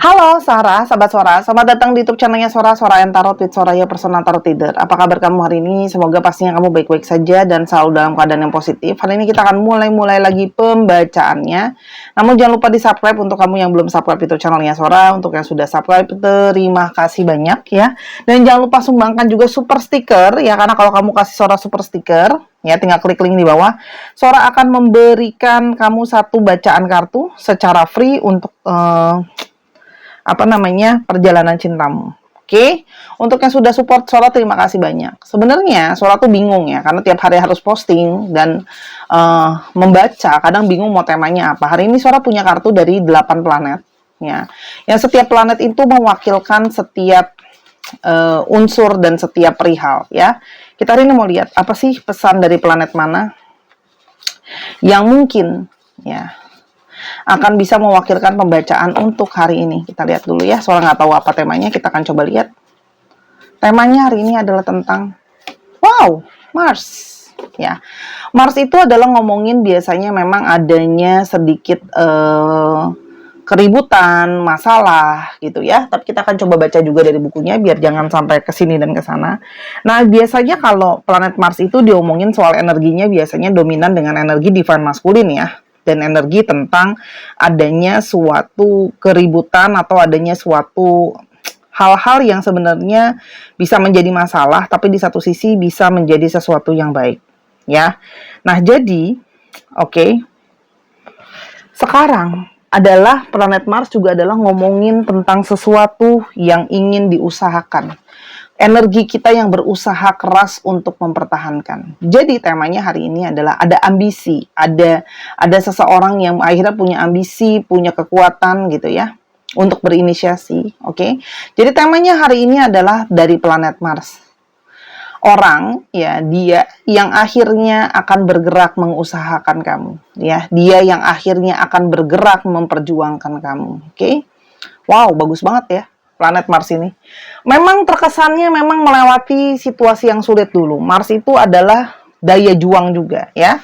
Halo Sarah, sahabat Sora. Selamat datang di YouTube channelnya Sora, Sora yang Tarot with Soraya Personal Tarot Reader. Apa kabar kamu hari ini? Semoga pastinya kamu baik-baik saja dan selalu dalam keadaan yang positif. Hari ini kita akan mulai lagi pembacaannya. Namun jangan lupa di-subscribe untuk kamu yang belum subscribe YouTube channelnya Sora. Untuk yang sudah subscribe, terima kasih banyak ya. Dan jangan lupa sumbangkan juga super sticker ya, karena kalau kamu kasih Sora super sticker, ya tinggal klik link di bawah. Sora akan memberikan kamu satu bacaan kartu secara free untuk perjalanan cintamu. Oke, untuk yang sudah support Sora terima kasih banyak. Sebenarnya Sora tuh bingung ya, karena tiap hari harus posting dan membaca, kadang bingung mau temanya apa. Hari ini Sora punya kartu dari 8 planet ya. Yang setiap planet itu mewakilkan setiap unsur dan setiap perihal ya. Kita hari ini mau lihat apa sih pesan dari planet mana yang mungkin ya akan bisa mewakilkan pembacaan untuk hari ini. Kita lihat dulu ya, soalnya nggak tahu apa temanya, kita akan coba lihat. Temanya hari ini adalah tentang, wow, Mars. Ya, Mars itu adalah ngomongin biasanya memang adanya sedikit keributan, masalah gitu ya. Tapi kita akan coba baca juga dari bukunya biar jangan sampai ke sini dan ke sana. Nah, biasanya kalau planet Mars itu diomongin soal energinya biasanya dominan dengan energi divine maskulin ya. Dan energi tentang adanya suatu keributan atau adanya suatu hal-hal yang sebenarnya bisa menjadi masalah, tapi di satu sisi bisa menjadi sesuatu yang baik, ya. Nah, jadi, oke. Sekarang adalah planet Mars juga adalah ngomongin tentang sesuatu yang ingin diusahakan. Energi kita yang berusaha keras untuk mempertahankan. Jadi temanya hari ini adalah ada ambisi, ada seseorang yang akhirnya punya ambisi, punya kekuatan gitu ya untuk berinisiasi, oke. Jadi temanya hari ini adalah dari planet Mars. Orang ya, dia yang akhirnya akan bergerak mengusahakan kamu ya. Dia yang akhirnya akan bergerak memperjuangkan kamu, oke. Wow, bagus banget ya planet Mars ini. Memang terkesannya memang melewati situasi yang sulit dulu. Mars itu adalah daya juang juga ya.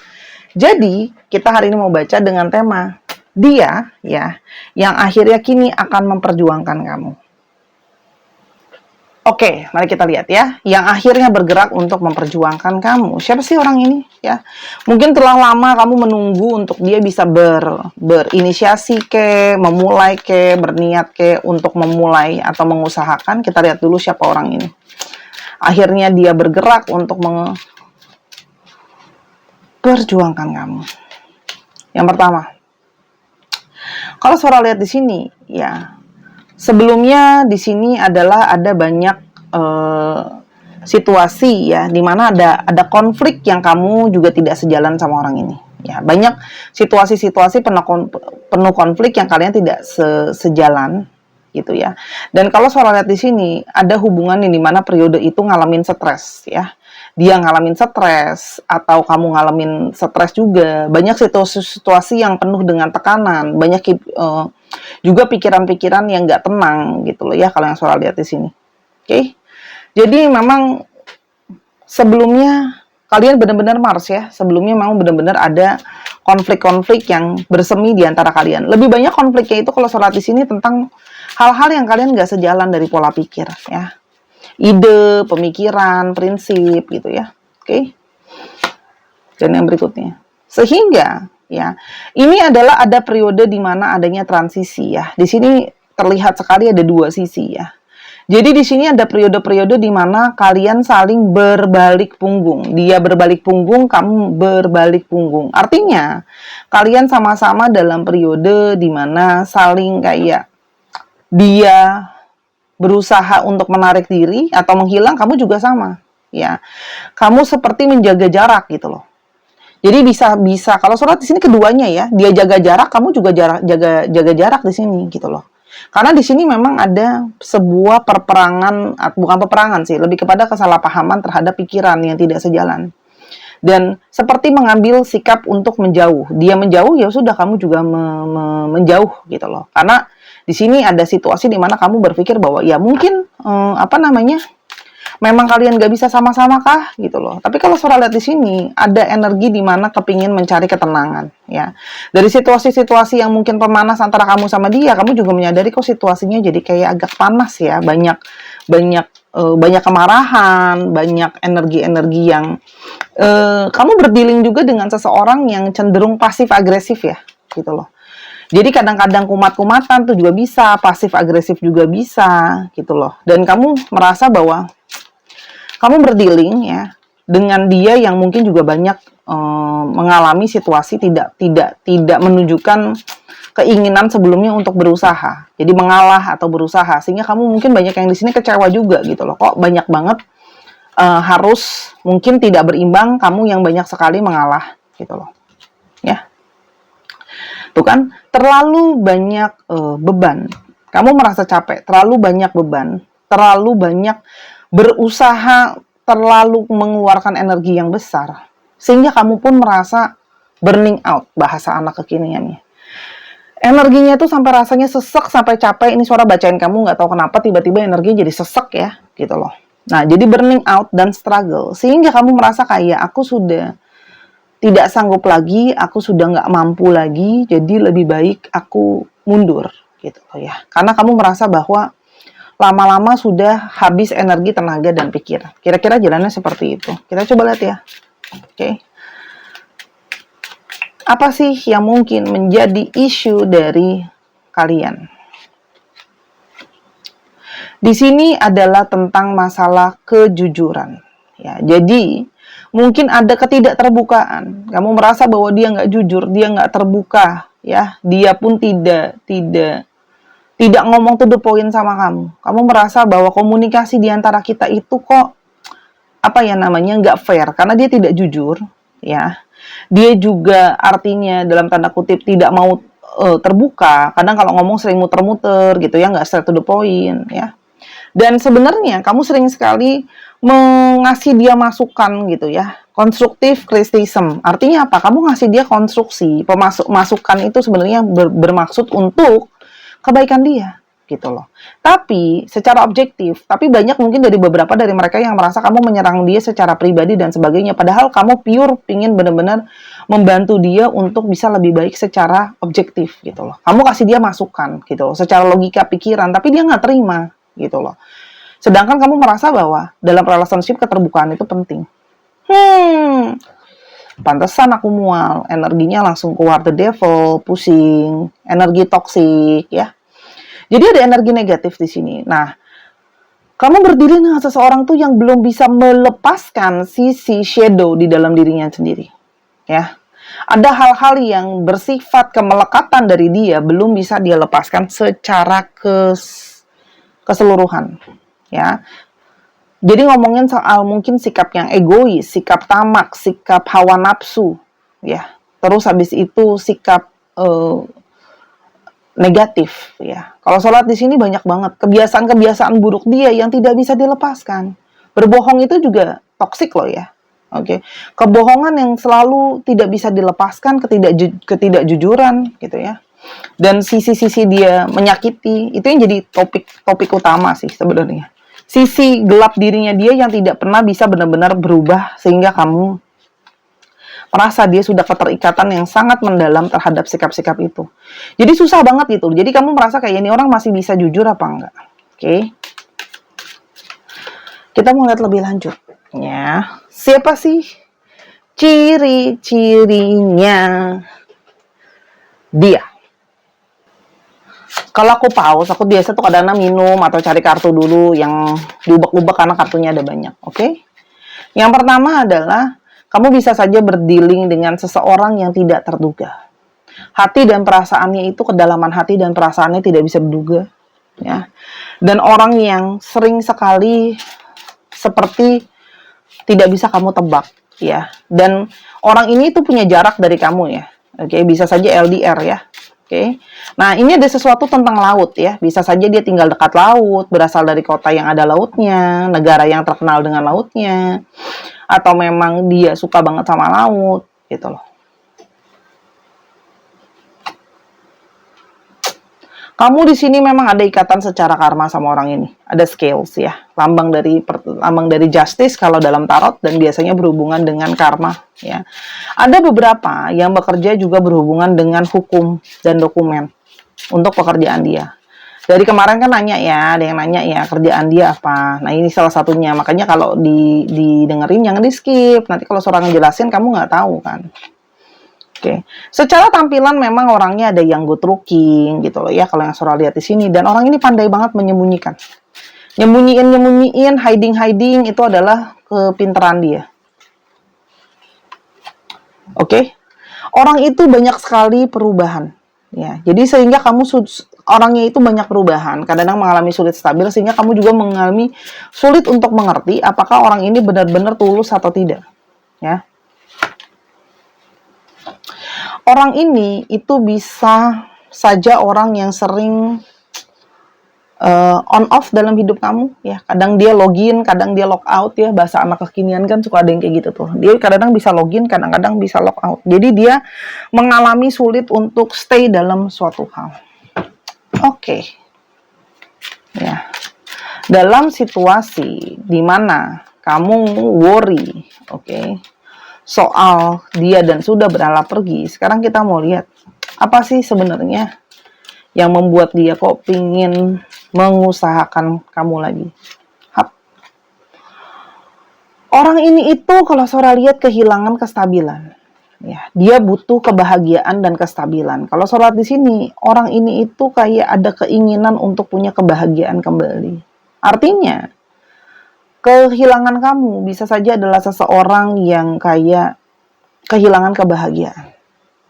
Jadi, kita hari ini mau baca dengan tema dia ya yang akhirnya kini akan memperjuangkan kamu. Oke, mari kita lihat ya. Yang akhirnya bergerak untuk memperjuangkan kamu. Siapa sih orang ini? Ya, mungkin telah lama kamu menunggu untuk dia bisa berinisiasi memulai berniat untuk memulai atau mengusahakan. Kita lihat dulu siapa orang ini. Akhirnya dia bergerak untuk memperjuangkan kamu. Yang pertama, kalau Sora lihat di sini, ya. Sebelumnya di sini adalah ada banyak situasi ya, di mana ada konflik yang kamu juga tidak sejalan sama orang ini. Ya, banyak situasi-situasi penuh konflik yang kalian tidak sejalan gitu ya. Dan kalau Sora lihat di sini ada hubungan di mana periode itu ngalamin stres ya. Dia ngalamin stres atau kamu ngalamin stres juga. Banyak situasi yang penuh dengan tekanan, banyak juga pikiran-pikiran yang nggak tenang gitu loh ya kalau yang Sora lihat di sini. Oke. Jadi memang sebelumnya kalian benar-benar Mars ya. Sebelumnya memang benar-benar ada konflik-konflik yang bersemi di antara kalian. Lebih banyak konfliknya itu kalau Sora di sini tentang hal-hal yang kalian nggak sejalan dari pola pikir ya. Ide, pemikiran, prinsip gitu ya. Oke. Dan yang berikutnya. Sehingga ya, ini adalah ada periode di mana adanya transisi ya. Di sini terlihat sekali ada dua sisi ya. Jadi di sini ada periode-periode di mana kalian saling berbalik punggung. Dia berbalik punggung, kamu berbalik punggung. Artinya kalian sama-sama dalam periode di mana saling kayak dia berusaha untuk menarik diri atau menghilang, kamu juga sama ya. Kamu seperti menjaga jarak gitu loh. Jadi bisa kalau Sora di sini keduanya ya, dia jaga jarak, kamu juga jaga jarak di sini gitu loh. Karena di sini memang ada sebuah perperangan, bukan peperangan sih, lebih kepada kesalahpahaman terhadap pikiran yang tidak sejalan. Dan seperti mengambil sikap untuk menjauh. Dia menjauh, ya sudah kamu juga menjauh gitu loh. Karena di sini ada situasi di mana kamu berpikir bahwa ya mungkin Memang kalian gak bisa sama-sama kah? Gitu loh. Tapi kalau Sora lihat di sini, ada energi di mana kepingin mencari ketenangan, ya. Dari situasi-situasi yang mungkin pemanas antara kamu sama dia, kamu juga menyadari kok situasinya jadi kayak agak panas ya. Banyak kemarahan, banyak energi-energi yang kamu berdealing juga dengan seseorang yang cenderung pasif agresif ya, gitu loh. Jadi kadang-kadang kumat-kumatan tuh juga bisa, pasif agresif juga bisa, gitu loh. Dan kamu merasa bahwa kamu berdealing ya dengan dia yang mungkin juga banyak mengalami situasi tidak menunjukkan keinginan sebelumnya untuk berusaha. Jadi mengalah atau berusaha, sehingga kamu mungkin banyak yang di sini kecewa juga gitu loh. Kok banyak banget harus mungkin tidak berimbang, kamu yang banyak sekali mengalah gitu loh. Ya. Tuh kan, terlalu banyak beban. Kamu merasa capek, terlalu banyak beban, terlalu banyak berusaha, terlalu mengeluarkan energi yang besar. Sehingga kamu pun merasa burning out, bahasa anak kekiniannya. Energinya tuh sampai rasanya sesek, sampai capek. Ini suara bacain kamu, nggak tahu kenapa tiba-tiba energinya jadi sesek ya, gitu loh. Nah, jadi burning out dan struggle. Sehingga kamu merasa kayak aku sudah tidak sanggup lagi, aku sudah nggak mampu lagi, jadi lebih baik aku mundur gitu loh ya. Karena kamu merasa bahwa lama-lama sudah habis energi, tenaga, dan pikiran. Kira-kira jalannya seperti itu. Kita coba lihat ya. Oke. Apa sih yang mungkin menjadi isu dari kalian? Di sini adalah tentang masalah kejujuran. Ya, jadi mungkin ada ketidakterbukaan. Kamu merasa bahwa dia nggak jujur, dia nggak terbuka, ya. Dia pun tidak ngomong to the point sama kamu. Kamu merasa bahwa komunikasi di antara kita itu kok apa ya namanya nggak fair karena dia tidak jujur, ya. Dia juga artinya dalam tanda kutip tidak mau terbuka. Kadang kalau ngomong sering muter-muter gitu ya, nggak straight to the point, ya. Dan sebenarnya kamu sering sekali mengasih dia masukan gitu ya. Konstruktif criticism. Artinya apa? Kamu ngasih dia konstruksi. Masukan itu sebenarnya bermaksud untuk kebaikan dia gitu loh. Tapi secara objektif, tapi banyak mungkin dari beberapa dari mereka yang merasa kamu menyerang dia secara pribadi dan sebagainya. Padahal kamu pure pingin benar-benar membantu dia untuk bisa lebih baik secara objektif gitu loh. Kamu kasih dia masukan gitu loh, secara logika pikiran, tapi dia nggak terima gitu loh. Sedangkan kamu merasa bahwa dalam relationship keterbukaan itu penting. Pantesan aku mual, energinya langsung keluar the devil, pusing, energi toksik ya. Jadi ada energi negatif di sini. Nah, kamu berdiri dengan seseorang tuh yang belum bisa melepaskan sisi shadow di dalam dirinya sendiri. Ya. Ada hal-hal yang bersifat kemelekatan dari dia belum bisa dia lepaskan secara keseluruhan. Ya. Jadi ngomongin soal mungkin sikap yang egois, sikap tamak, sikap hawa nafsu, ya. Terus habis itu sikap negatif, ya. Kalau sholat di sini banyak banget kebiasaan-kebiasaan buruk dia yang tidak bisa dilepaskan. Berbohong itu juga toksik loh ya. Oke. Kebohongan yang selalu tidak bisa dilepaskan, ketidakjujuran gitu ya. Dan sisi-sisi dia menyakiti, itu yang jadi topik utama sih sebenarnya. Sisi gelap dirinya dia yang tidak pernah bisa benar-benar berubah sehingga kamu merasa dia sudah keterikatan yang sangat mendalam terhadap sikap-sikap itu. Jadi susah banget gitu. Jadi kamu merasa kayak ini orang masih bisa jujur apa enggak? Oke. Kita mau lihat lebih lanjut. Ya, siapa sih ciri-cirinya dia? Kalau aku pause, aku biasa tuh kadang-kadang minum atau cari kartu dulu yang diubek-ubek karena kartunya ada banyak. Oke? Yang pertama adalah kamu bisa saja berdealing dengan seseorang yang tidak terduga. Hati dan perasaannya itu, kedalaman hati dan perasaannya tidak bisa diduga. Ya. Dan orang yang sering sekali seperti tidak bisa kamu tebak. Ya. Dan orang ini tuh punya jarak dari kamu ya. Oke, bisa saja LDR ya. Oke. Nah, ini ada sesuatu tentang laut ya. Bisa saja dia tinggal dekat laut, berasal dari kota yang ada lautnya, negara yang terkenal dengan lautnya, atau memang dia suka banget sama laut, gitu loh. Kamu di sini memang ada ikatan secara karma sama orang ini. Ada scales ya, lambang dari justice kalau dalam tarot dan biasanya berhubungan dengan karma ya. Ada beberapa yang bekerja juga berhubungan dengan hukum dan dokumen untuk pekerjaan dia. Dari kemarin kan nanya ya, ada yang nanya ya kerjaan dia apa. Nah ini salah satunya. Makanya kalau didengerin jangan di skip. Nanti kalau seorang ngejelasin kamu nggak tahu kan. Oke, secara tampilan memang orangnya ada yang good looking gitu loh ya kalau yang Sora lihat di sini, dan orang ini pandai banget menyembunyikan. Nyembunyiin, hiding itu adalah kepintaran dia. Oke. Orang itu banyak sekali perubahan ya. Jadi sehingga orangnya itu banyak perubahan, kadang-kadang mengalami sulit stabil sehingga kamu juga mengalami sulit untuk mengerti apakah orang ini benar-benar tulus atau tidak ya. Orang ini itu bisa saja orang yang sering on off dalam hidup kamu ya. Kadang dia login, kadang dia log out ya. Bahasa anak kekinian kan suka ada yang kayak gitu tuh. Dia kadang-kadang bisa login, kadang-kadang bisa log out. Jadi dia mengalami sulit untuk stay dalam suatu hal. Oke. Ya. Dalam situasi di mana kamu worry, oke, soal dia dan sudah berala pergi, sekarang kita mau lihat apa sih sebenarnya yang membuat dia kok pingin mengusahakan kamu lagi. Orang ini itu kalau Sora lihat kehilangan kestabilan ya, dia butuh kebahagiaan dan kestabilan. Kalau Sora di sini orang ini itu kayak ada keinginan untuk punya kebahagiaan kembali. Artinya kehilangan kamu bisa saja adalah seseorang yang kayak kehilangan kebahagiaan.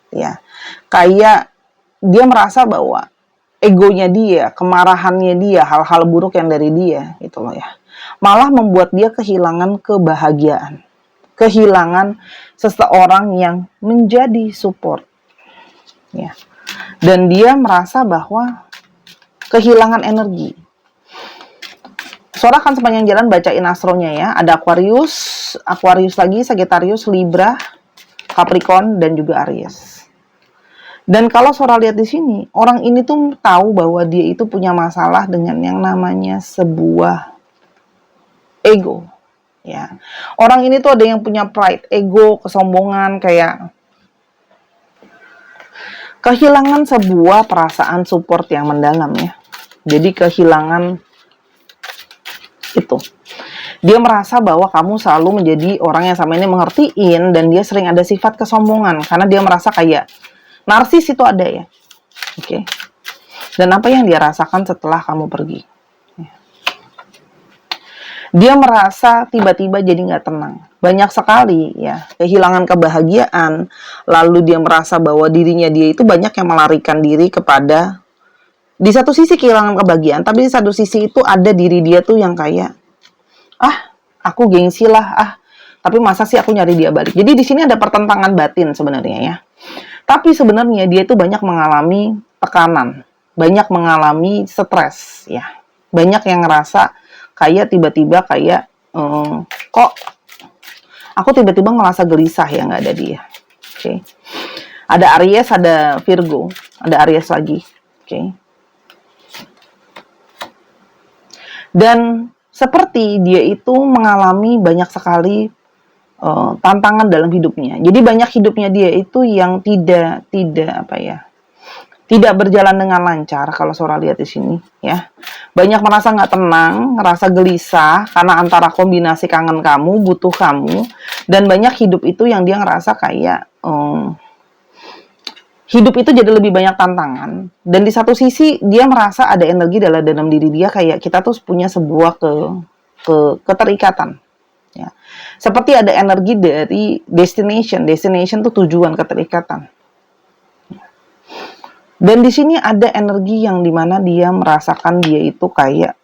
Ya. Kayak dia merasa bahwa egonya dia, kemarahannya dia, hal-hal buruk yang dari dia gitu loh ya. Malah membuat dia kehilangan kebahagiaan. Kehilangan seseorang yang menjadi support. Ya. Dan dia merasa bahwa kehilangan energi. Sora akan sepanjang jalan bacain astronya ya. Ada Aquarius lagi, Sagittarius, Libra, Capricorn, dan juga Aries. Dan kalau Sora lihat di sini, orang ini tuh tahu bahwa dia itu punya masalah dengan yang namanya sebuah ego. Ya. Orang ini tuh ada yang punya pride, ego, kesombongan, kayak kehilangan sebuah perasaan support yang mendalam ya. Jadi kehilangan itu. Dia merasa bahwa kamu selalu menjadi orang yang sama ini mengertiin, dan dia sering ada sifat kesombongan karena dia merasa kayak narsis itu ada ya. Oke. Dan apa yang dia rasakan setelah kamu pergi? Dia merasa tiba-tiba jadi nggak tenang. Banyak sekali ya, kehilangan kebahagiaan, lalu dia merasa bahwa dirinya dia itu banyak yang melarikan diri kepada, di satu sisi kehilangan kebahagiaan, tapi di satu sisi itu ada diri dia tuh yang kayak, aku gengsi lah, tapi masa sih aku nyari dia balik. Jadi di sini ada pertentangan batin sebenarnya ya. Tapi sebenarnya dia itu banyak mengalami tekanan, banyak mengalami stres ya. Banyak yang ngerasa kayak tiba-tiba kayak, kok aku tiba-tiba ngerasa gelisah ya nggak ada dia. Oke. Ada Aries, ada Virgo, ada Aries lagi. Oke. Dan seperti dia itu mengalami banyak sekali tantangan dalam hidupnya. Jadi banyak hidupnya dia itu yang tidak berjalan dengan lancar kalau Sora lihat di sini ya. Banyak merasa nggak tenang, ngerasa gelisah karena antara kombinasi kangen kamu, butuh kamu, dan banyak hidup itu yang dia ngerasa kayak hidup itu jadi lebih banyak tantangan. Dan di satu sisi dia merasa ada energi dalam diri dia kayak kita tuh punya sebuah keterikatan. Ya. Seperti ada energi dari destination tuh tujuan, keterikatan. Dan di sini ada energi yang dimana dia merasakan dia itu kayak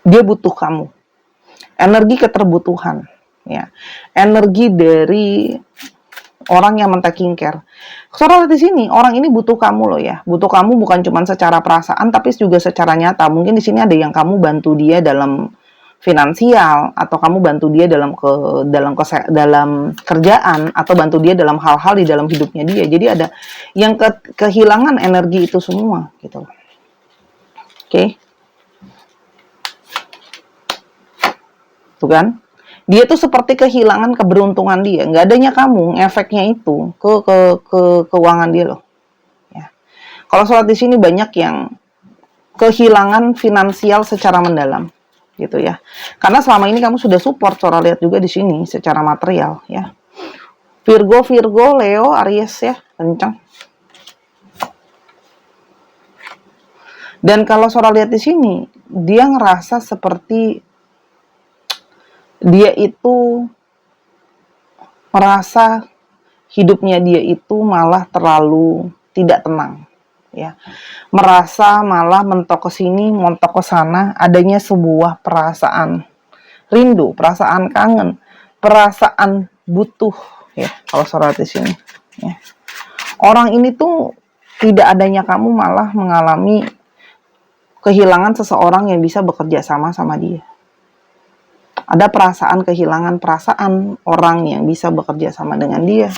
dia butuh kamu, energi keterbutuhan, ya, energi dari orang yang men-taking care. Soalnya di sini orang ini butuh kamu loh ya, butuh kamu bukan cuma secara perasaan tapi juga secara nyata. Mungkin di sini ada yang kamu bantu dia dalam finansial, atau kamu bantu dia dalam kerjaan, atau bantu dia dalam hal-hal di dalam hidupnya dia. Jadi ada yang kehilangan energi itu semua gitu. Oke. Tuh kan? Dia tuh seperti kehilangan keberuntungan dia. Nggak adanya kamu, efeknya itu ke keuangan dia loh. Ya. Kalau sholat di sini banyak yang kehilangan finansial secara mendalam, gitu ya. Karena selama ini kamu sudah support, Sora lihat juga di sini secara material, ya. Virgo, Leo, Aries ya, kencang. Dan kalau Sora lihat di sini, dia ngerasa seperti dia itu merasa hidupnya dia itu malah terlalu tidak tenang, ya. Merasa malah mentok ke sini, montok ke sana, adanya sebuah perasaan rindu, perasaan kangen, perasaan butuh, ya. Kalau Sora di sini, ya. Orang ini tuh tidak adanya kamu malah mengalami kehilangan seseorang yang bisa bekerja sama dia. Ada perasaan kehilangan perasaan orang yang bisa bekerja sama dengan dia.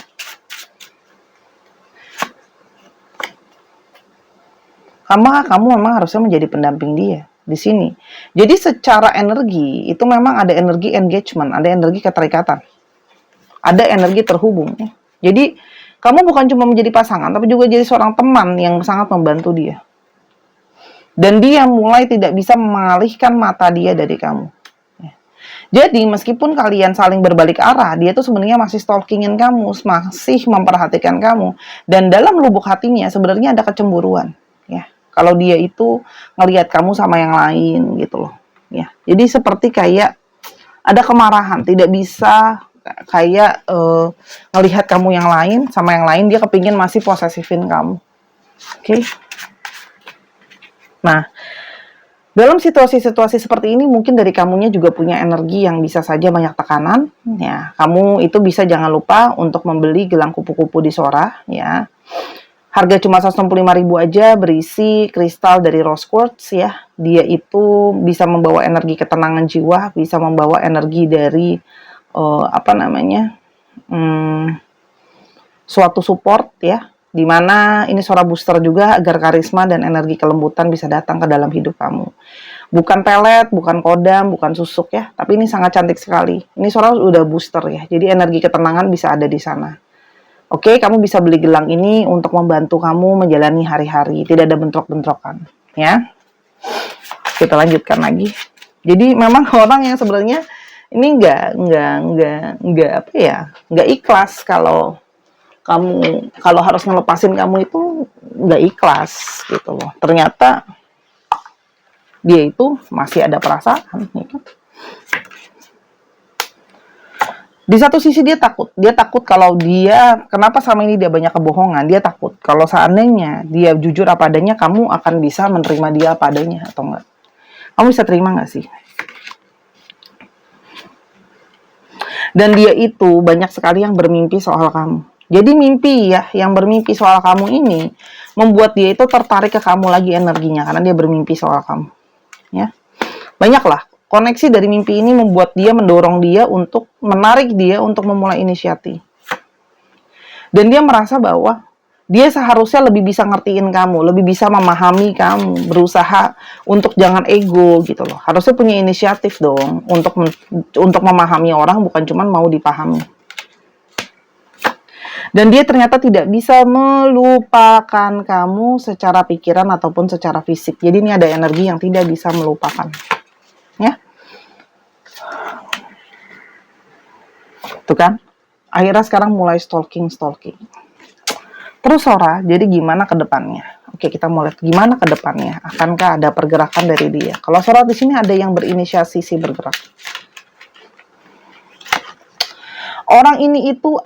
Kamu memang harusnya menjadi pendamping dia di sini. Jadi secara energi itu memang ada energi engagement, ada energi keterikatan, ada energi terhubung. Jadi kamu bukan cuma menjadi pasangan, tapi juga jadi seorang teman yang sangat membantu dia. Dan dia mulai tidak bisa mengalihkan mata dia dari kamu. Jadi meskipun kalian saling berbalik arah, dia tuh sebenarnya masih stalkingin kamu, masih memperhatikan kamu. Dan dalam lubuk hatinya sebenarnya ada kecemburuan, ya. Kalau dia itu ngelihat kamu sama yang lain gitu loh, ya. Jadi seperti kayak ada kemarahan, tidak bisa kayak ngelihat kamu yang lain sama yang lain, dia kepingin masih posesifin kamu. Oke. Nah, dalam situasi-situasi seperti ini mungkin dari kamunya juga punya energi yang bisa saja banyak tekanan, ya. Kamu itu bisa jangan lupa untuk membeli gelang kupu-kupu di Sora, ya. Harga cuma 165.000 aja, berisi kristal dari rose quartz, ya. Dia itu bisa membawa energi ketenangan jiwa, bisa membawa energi dari suatu support, ya. Dimana ini Sora booster juga agar karisma dan energi kelembutan bisa datang ke dalam hidup kamu. Bukan pelet, bukan kodam, bukan susuk ya, tapi ini sangat cantik sekali. Ini Sora udah booster ya, jadi energi ketenangan bisa ada di sana. Oke, kamu bisa beli gelang ini untuk membantu kamu menjalani hari-hari, tidak ada bentrok-bentrokan, ya. Kita lanjutkan lagi. Jadi memang orang yang sebenarnya ini nggak ikhlas kalau harus ngelepasin kamu itu nggak ikhlas gitu loh. Ternyata dia itu masih ada perasaan, ya kan? Di satu sisi dia takut kalau kenapa selama ini dia banyak kebohongan, dia takut kalau seandainya dia jujur apa adanya, kamu akan bisa menerima dia apa adanya atau enggak. Kamu bisa terima nggak sih? Dan dia itu banyak sekali yang bermimpi soal kamu. Jadi mimpi ya, yang bermimpi soal kamu ini membuat dia itu tertarik ke kamu lagi energinya karena dia bermimpi soal kamu. Ya. Banyaklah koneksi dari mimpi ini membuat dia mendorong dia untuk menarik dia untuk memulai inisiatif. Dan dia merasa bahwa dia seharusnya lebih bisa ngertiin kamu, lebih bisa memahami kamu, berusaha untuk jangan ego gitu loh. Harusnya punya inisiatif dong untuk memahami orang, bukan cuma mau dipahami. Dan dia ternyata tidak bisa melupakan kamu secara pikiran ataupun secara fisik. Jadi ini ada energi yang tidak bisa melupakan. Ya. Tuh kan? Akhirnya sekarang mulai stalking. Terus Sora, jadi gimana ke depannya? Oke, kita mulai gimana ke depannya? Akankah ada pergerakan dari dia? Kalau Sora di sini ada yang berinisiasi sih bergerak. Orang ini itu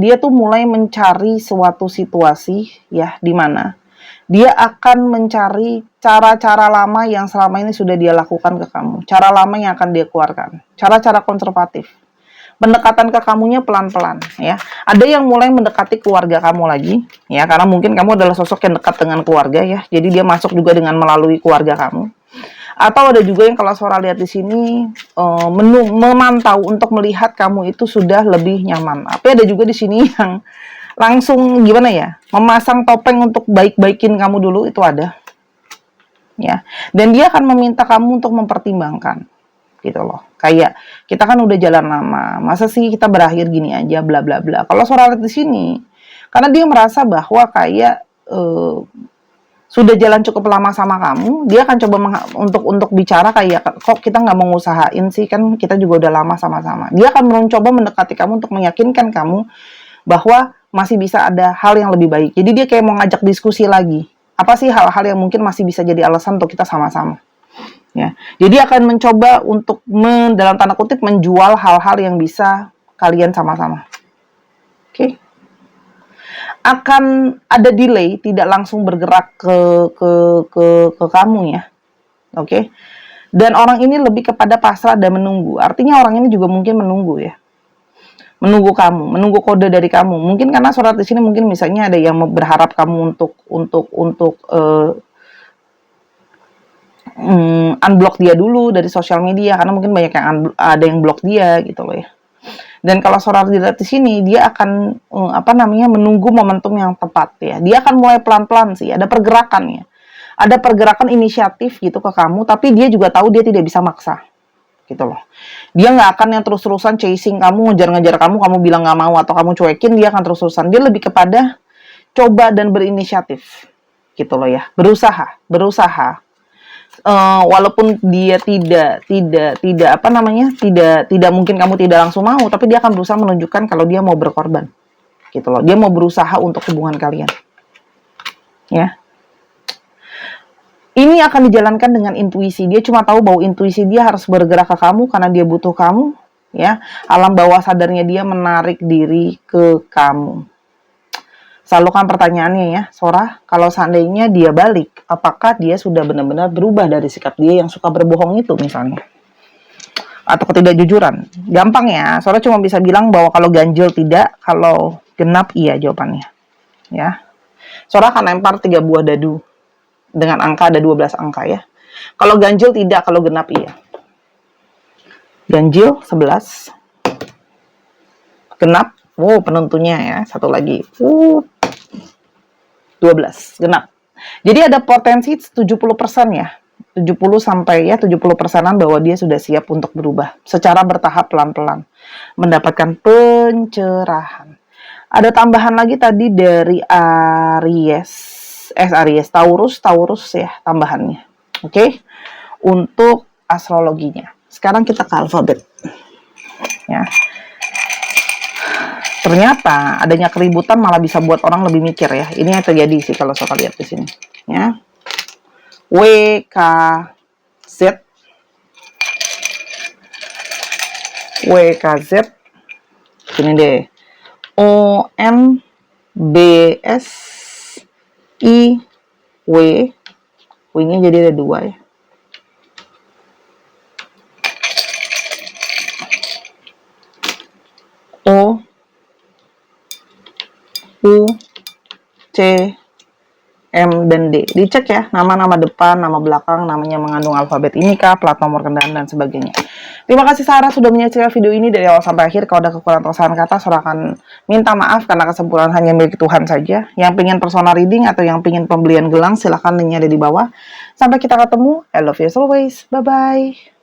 dia tuh mulai mencari suatu situasi ya, di mana dia akan mencari cara-cara lama yang selama ini sudah dia lakukan ke kamu, cara lama yang akan dia keluarkan, cara-cara konservatif. Pendekatan ke kamunya pelan-pelan ya. Ada yang mulai mendekati keluarga kamu lagi ya, karena mungkin kamu adalah sosok yang dekat dengan keluarga ya. Jadi dia masuk juga dengan melalui keluarga kamu. Atau ada juga yang kalau Sora lihat di sini memantau untuk melihat kamu itu sudah lebih nyaman. Tapi ada juga di sini yang langsung gimana ya, memasang topeng untuk baik-baikin kamu dulu, itu ada. Ya. Dan dia akan meminta kamu untuk mempertimbangkan gitu loh. Kayak kita kan udah jalan lama, masa sih kita berakhir gini aja bla bla bla. Kalau Sora lihat di sini, karena dia merasa bahwa kayak sudah jalan cukup lama sama kamu, dia akan coba untuk bicara kayak kok kita nggak mau ngusahain sih, kan kita juga udah lama sama-sama. Dia akan mencoba mendekati kamu untuk meyakinkan kamu bahwa masih bisa ada hal yang lebih baik. Jadi dia kayak mau ngajak diskusi lagi. Apa sih hal-hal yang mungkin masih bisa jadi alasan untuk kita sama-sama? Ya. Jadi akan mencoba untuk dalam tanda kutip menjual hal-hal yang bisa kalian sama-sama. Oke. Akan ada delay, tidak langsung bergerak ke kamu ya. Oke. Dan orang ini lebih kepada pasrah dan menunggu. Artinya orang ini juga mungkin menunggu ya. Menunggu kamu, menunggu kode dari kamu. Mungkin karena surat di sini mungkin misalnya ada yang berharap kamu untuk unblock dia dulu dari sosial media, karena mungkin banyak yang ada yang block dia gitu loh ya. Dan kalau Sora dilihat di sini, dia akan menunggu momentum yang tepat ya. Dia akan mulai pelan-pelan sih, ada pergerakan ya. Ada pergerakan inisiatif gitu ke kamu, tapi dia juga tahu dia tidak bisa maksa. Gitu loh. Dia nggak akan yang terus-terusan chasing kamu, ngejar-ngejar kamu bilang nggak mau atau kamu cuekin, dia akan terus-terusan. Dia lebih kepada coba dan berinisiatif. Gitu loh ya. Berusaha. Walaupun dia tidak mungkin kamu tidak langsung mau, tapi dia akan berusaha menunjukkan kalau dia mau berkorban gitu loh. Dia mau berusaha untuk hubungan kalian ya. Ini akan dijalankan dengan intuisi. Dia cuma tahu bahwa intuisi dia harus bergerak ke kamu karena dia butuh kamu ya. Alam bawah sadarnya dia menarik diri ke kamu. Selalu kan pertanyaannya ya, Sora, kalau seandainya dia balik, apakah dia sudah benar-benar berubah dari sikap dia yang suka berbohong itu misalnya? Atau ketidakjujuran? Gampang ya, Sora cuma bisa bilang bahwa kalau ganjil tidak, kalau genap iya jawabannya. Ya. Sora akan lempar 3 buah dadu. Dengan angka ada 12 angka ya. Kalau ganjil tidak, kalau genap iya. Ganjil 11. Genap, penentunya ya, satu lagi. 12, genap. Jadi ada potensi 70% ya. 70 sampai ya 70%-an bahwa dia sudah siap untuk berubah. Secara bertahap pelan-pelan. Mendapatkan pencerahan. Ada tambahan lagi tadi dari Taurus ya tambahannya. Oke. Untuk astrologinya. Sekarang kita ke alfabet. Ya. Ternyata adanya keributan malah bisa buat orang lebih mikir ya. Ini yang terjadi sih kalau Sora lihat di sini. Ya. W, K, Z. W, K, Z. Ini deh. O, N, B, S, I, W. W-nya jadi ada 2 ya. O, U, C, M, dan D. Dicek ya, nama-nama depan, nama belakang, namanya mengandung alfabet ini kah, plat nomor kendaraan, dan sebagainya. Terima kasih Sarah sudah menyaksikan video ini dari awal sampai akhir. Kalau ada kekurangan atau kesalahan kata, Sarah akan minta maaf karena kesempurnaan hanya milik Tuhan saja. Yang pengen personal reading atau yang pengen pembelian gelang, silahkan linknya ada di bawah. Sampai kita ketemu. I love you as always. Bye-bye.